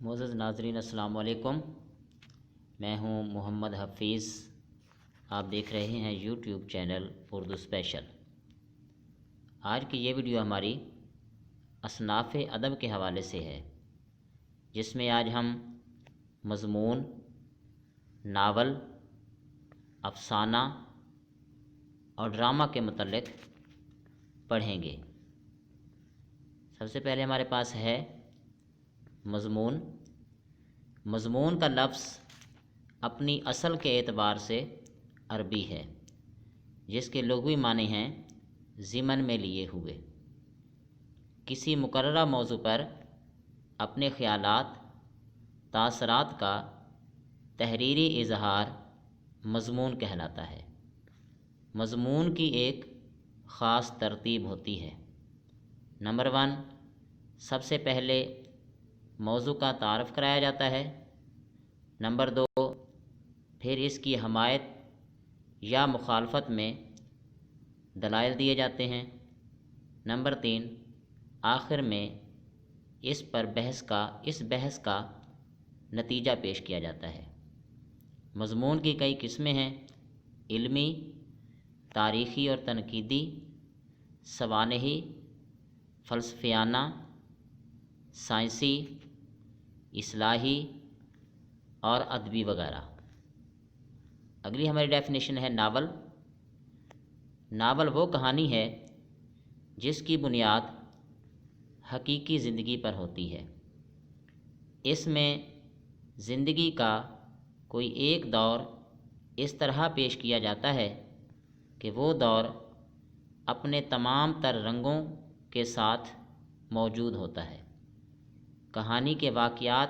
معزز ناظرین السلام علیکم، میں ہوں محمد حفیظ۔ آپ دیکھ رہے ہیں یوٹیوب چینل اردو اسپیشل۔ آج کی یہ ویڈیو ہماری اصناف ادب کے حوالے سے ہے، جس میں آج ہم مضمون، ناول، افسانہ اور ڈرامہ کے متعلق پڑھیں گے۔ سب سے پہلے ہمارے پاس ہے مضمون۔ مضمون کا لفظ اپنی اصل کے اعتبار سے عربی ہے، جس کے لغوی معنی ہیں ضمن میں لیے ہوئے۔ کسی مقررہ موضوع پر اپنے خیالات، تاثرات کا تحریری اظہار مضمون کہلاتا ہے۔ مضمون کی ایک خاص ترتیب ہوتی ہے۔ نمبر 1، سب سے پہلے موضوع کا تعارف کرایا جاتا ہے۔ نمبر 2، پھر اس کی حمایت یا مخالفت میں دلائل دیے جاتے ہیں۔ نمبر 3، آخر میں اس بحث کا نتیجہ پیش کیا جاتا ہے۔ مضمون کی کئی قسمیں ہیں: علمی، تاریخی اور تنقیدی، سوانحی، فلسفیانہ، سائنسی، اصلاحی اور ادبی وغیرہ۔ اگلی ہماری ڈیفینیشن ہے ناول۔ ناول وہ کہانی ہے جس کی بنیاد حقیقی زندگی پر ہوتی ہے۔ اس میں زندگی کا کوئی ایک دور اس طرح پیش کیا جاتا ہے کہ وہ دور اپنے تمام تر رنگوں کے ساتھ موجود ہوتا ہے۔ کہانی کے واقعات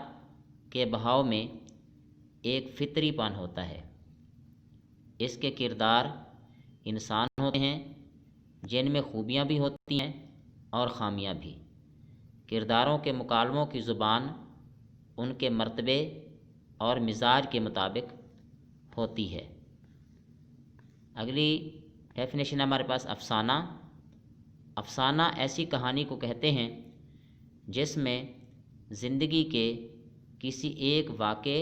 کے بہاؤ میں ایک فطری پن ہوتا ہے۔ اس کے کردار انسان ہوتے ہیں، جن میں خوبیاں بھی ہوتی ہیں اور خامیاں بھی۔ کرداروں کے مکالموں کی زبان ان کے مرتبے اور مزاج کے مطابق ہوتی ہے۔ اگلی ڈیفینیشن ہمارے پاس افسانہ۔ افسانہ ایسی کہانی کو کہتے ہیں جس میں زندگی کے کسی ایک واقعے،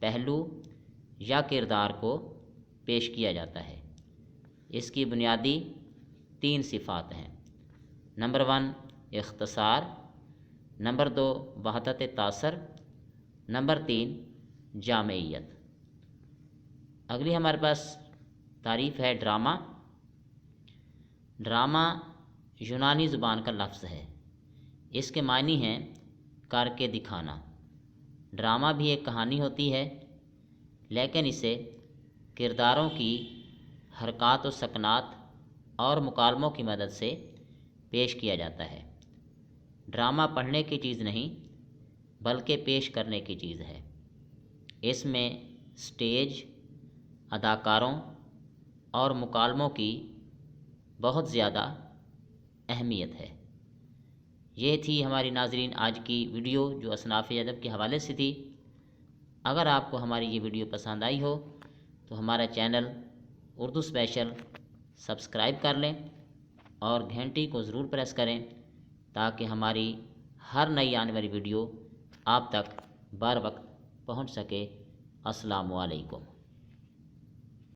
پہلو یا کردار کو پیش کیا جاتا ہے۔ اس کی بنیادی 3 صفات ہیں۔ نمبر 1، اختصار۔ نمبر 2، وحدت تاثر۔ نمبر 3، جامعیت۔ اگلی ہمارے پاس تعریف ہے ڈرامہ۔ ڈرامہ یونانی زبان کا لفظ ہے۔ اس کے معنی ہیں کر کے دکھانا۔ ڈرامہ بھی ایک کہانی ہوتی ہے، لیکن اسے کرداروں کی حرکات و سکنات اور مکالموں کی مدد سے پیش کیا جاتا ہے۔ ڈرامہ پڑھنے کی چیز نہیں، بلکہ پیش کرنے کی چیز ہے۔ اس میں سٹیج، اداکاروں اور مکالموں کی بہت زیادہ اہمیت ہے۔ یہ تھی ہماری ناظرین آج کی ویڈیو، جو اصناف ادب کے حوالے سے تھی۔ اگر آپ کو ہماری یہ ویڈیو پسند آئی ہو تو ہمارا چینل اردو اسپیشل سبسکرائب کر لیں اور گھنٹی کو ضرور پریس کریں، تاکہ ہماری ہر نئی آنے والی ویڈیو آپ تک بر وقت پہنچ سکے۔ السلام علیکم۔